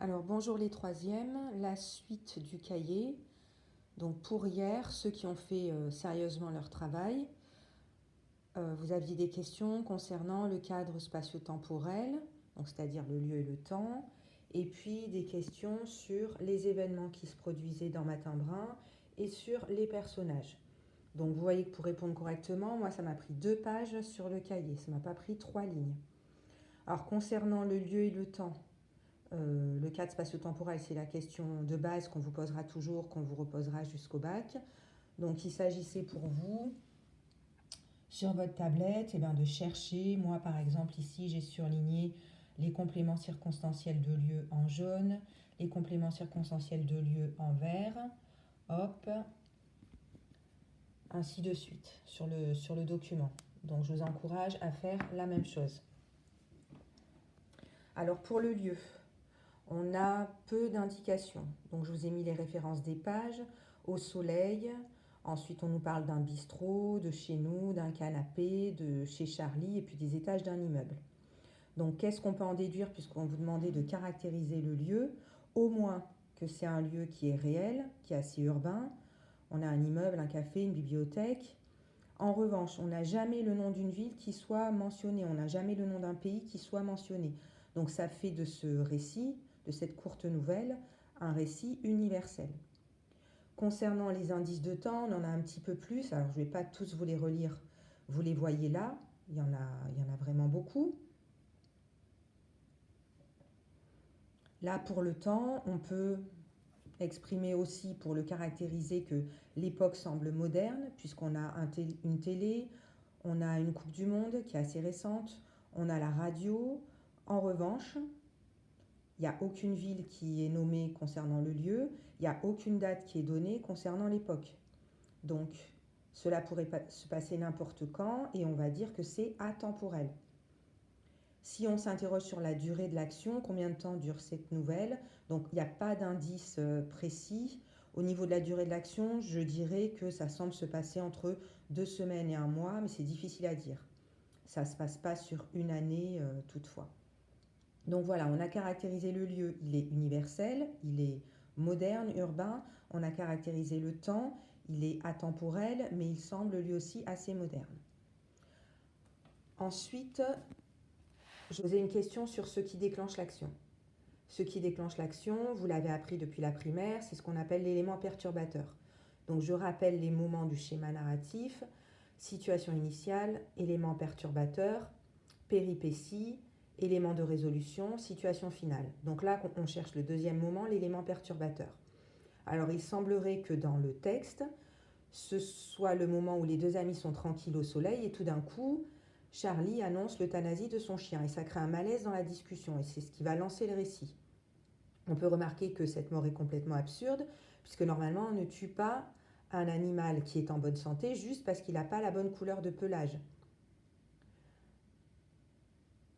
Alors bonjour les troisièmes, la suite du cahier. Donc pour hier, ceux qui ont fait sérieusement leur travail, vous aviez des questions concernant le cadre spatio-temporel, donc c'est-à-dire le lieu et le temps, et puis des questions sur les événements qui se produisaient dans Matin Brun et sur les personnages. Donc vous voyez que pour répondre correctement, moi ça m'a pris 2 pages sur le cahier, ça m'a pas pris 3 lignes. Alors concernant le lieu et le temps, le cadre spatio-temporel, c'est la question de base qu'on vous posera toujours, qu'on vous reposera jusqu'au bac. Donc il s'agissait pour vous, sur votre tablette, de chercher, moi par exemple ici j'ai surligné les compléments circonstanciels de lieu en jaune, les compléments circonstanciels de lieu en vert, hop, ainsi de suite sur le document. Donc je vous encourage à faire la même chose. Alors pour le lieu, on a peu d'indications. Donc je vous ai mis les références des pages, au soleil. Ensuite, on nous parle d'un bistrot, de chez nous, d'un canapé, de chez Charlie, et puis des étages d'un immeuble. Donc qu'est-ce qu'on peut en déduire puisqu'on vous demandait de caractériser le lieu? Au moins que c'est un lieu qui est réel, qui est assez urbain. On a un immeuble, un café, une bibliothèque. En revanche, on n'a jamais le nom d'une ville qui soit mentionné, on n'a jamais le nom d'un pays qui soit mentionné. Donc ça fait de ce récit, de cette courte nouvelle, un récit universel. Concernant les indices de temps, on en a un petit peu plus. Alors je ne vais pas tous vous les relire, vous les voyez là, il y en a vraiment beaucoup. Là pour le temps, on peut exprimer aussi pour le caractériser que l'époque semble moderne, puisqu'on a une télé, on a une Coupe du Monde qui est assez récente, on a la radio. En revanche, il n'y a aucune ville qui est nommée concernant le lieu, il n'y a aucune date qui est donnée concernant l'époque. Donc, cela pourrait se passer n'importe quand et on va dire que c'est atemporel. Si on s'interroge sur la durée de l'action, combien de temps dure cette nouvelle? Donc il n'y a pas d'indice précis. Au niveau de la durée de l'action, je dirais que ça semble se passer entre 2 semaines et un mois, mais c'est difficile à dire. Ça ne se passe pas sur une année toutefois. Donc voilà, on a caractérisé le lieu, il est universel, il est moderne, urbain. On a caractérisé le temps, il est atemporel, mais il semble lui aussi assez moderne. Ensuite, je vous ai une question sur ce qui déclenche l'action. Ce qui déclenche l'action, vous l'avez appris depuis la primaire, c'est ce qu'on appelle l'élément perturbateur. Donc je rappelle les moments du schéma narratif: situation initiale, élément perturbateur, péripétie, élément de résolution, situation finale. Donc là, on cherche le deuxième moment, l'élément perturbateur. Alors il semblerait que dans le texte, ce soit le moment où les deux amis sont tranquilles au soleil et tout d'un coup, Charlie annonce l'euthanasie de son chien et ça crée un malaise dans la discussion et c'est ce qui va lancer le récit. On peut remarquer que cette mort est complètement absurde puisque normalement on ne tue pas un animal qui est en bonne santé juste parce qu'il n'a pas la bonne couleur de pelage.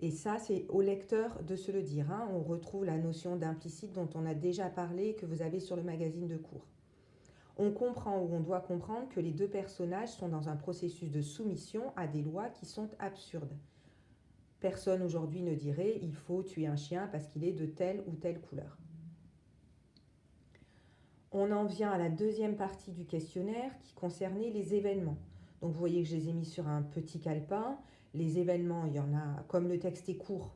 Et ça, c'est au lecteur de se le dire. On retrouve la notion d'implicite dont on a déjà parlé et que vous avez sur le magazine de cours. On comprend ou on doit comprendre que les deux personnages sont dans un processus de soumission à des lois qui sont absurdes. Personne aujourd'hui ne dirait il faut tuer un chien parce qu'il est de telle ou telle couleur. On en vient à la deuxième partie du questionnaire qui concernait les événements. Donc vous voyez que je les ai mis sur un petit calepin. Les événements, il y en a, comme le texte est court,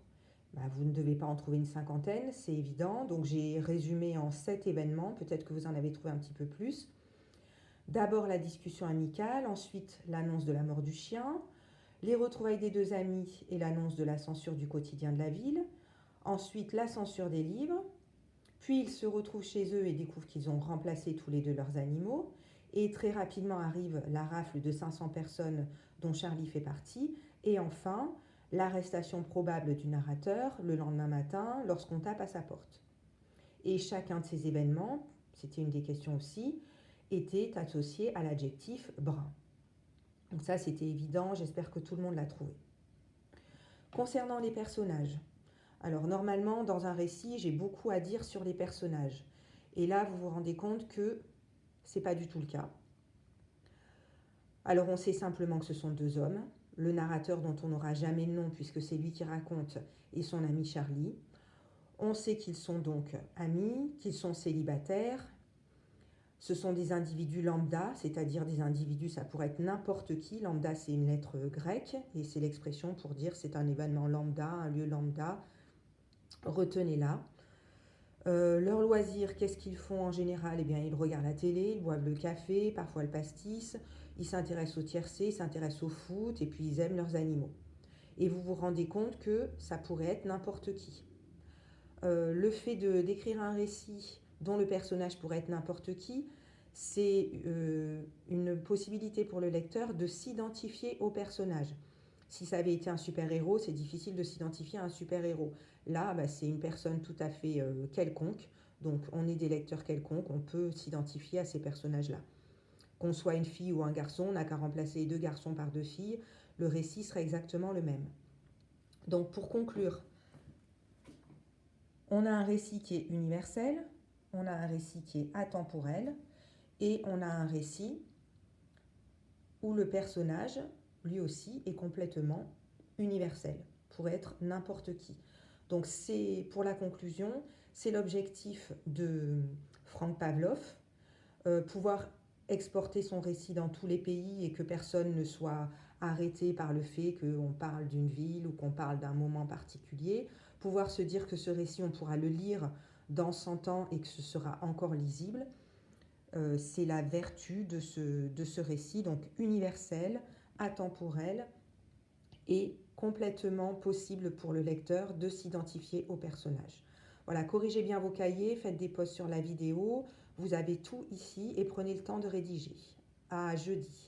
vous ne devez pas en trouver une cinquantaine, c'est évident. Donc j'ai résumé en 7 événements, peut-être que vous en avez trouvé un petit peu plus. D'abord la discussion amicale, ensuite l'annonce de la mort du chien, les retrouvailles des deux amis et l'annonce de la censure du quotidien de la ville, ensuite la censure des livres, puis ils se retrouvent chez eux et découvrent qu'ils ont remplacé tous les deux leurs animaux, et très rapidement arrive la rafle de 500 personnes dont Charlie fait partie, et enfin l'arrestation probable du narrateur le lendemain matin lorsqu'on tape à sa porte. Et chacun de ces événements, c'était une des questions aussi, était associé à l'adjectif brun. Donc ça, c'était évident, j'espère que tout le monde l'a trouvé. Concernant les personnages, alors normalement, dans un récit, j'ai beaucoup à dire sur les personnages. Et là, vous vous rendez compte que ce n'est pas du tout le cas. Alors on sait simplement que ce sont deux hommes, le narrateur dont on n'aura jamais le nom puisque c'est lui qui raconte et son ami Charlie. On sait qu'ils sont donc amis, qu'ils sont célibataires. Ce sont des individus lambda, c'est-à-dire des individus, ça pourrait être n'importe qui. Lambda, c'est une lettre grecque et c'est l'expression pour dire c'est un événement lambda, un lieu lambda. Retenez-la. Leurs loisirs, qu'est-ce qu'ils font en général? Eh bien, ils regardent la télé, ils boivent le café, parfois le pastis, ils s'intéressent au tiercé, ils s'intéressent au foot et puis ils aiment leurs animaux. Et vous vous rendez compte que ça pourrait être n'importe qui. Le fait d'écrire un récit dont le personnage pourrait être n'importe qui, c'est une possibilité pour le lecteur de s'identifier au personnage. Si ça avait été un super-héros, c'est difficile de s'identifier à un super-héros. Là, bah, c'est une personne tout à fait quelconque, donc on est des lecteurs quelconques, on peut s'identifier à ces personnages-là. Qu'on soit une fille ou un garçon, on n'a qu'à remplacer 2 garçons par 2 filles, le récit serait exactement le même. Donc pour conclure, on a un récit qui est universel, on a un récit qui est atemporel, et on a un récit où le personnage, lui aussi, est complètement universel, pour être n'importe qui. Donc c'est, pour la conclusion, c'est l'objectif de Frank Pavlov, pouvoir exporter son récit dans tous les pays et que personne ne soit arrêté par le fait qu'on parle d'une ville ou qu'on parle d'un moment particulier, pouvoir se dire que ce récit, on pourra le lire dans 100 ans et que ce sera encore lisible. C'est la vertu de ce récit, donc universel, atemporel et complètement possible pour le lecteur de s'identifier au personnage. Voilà, corrigez bien vos cahiers, faites des pauses sur la vidéo, vous avez tout ici et prenez le temps de rédiger. À jeudi.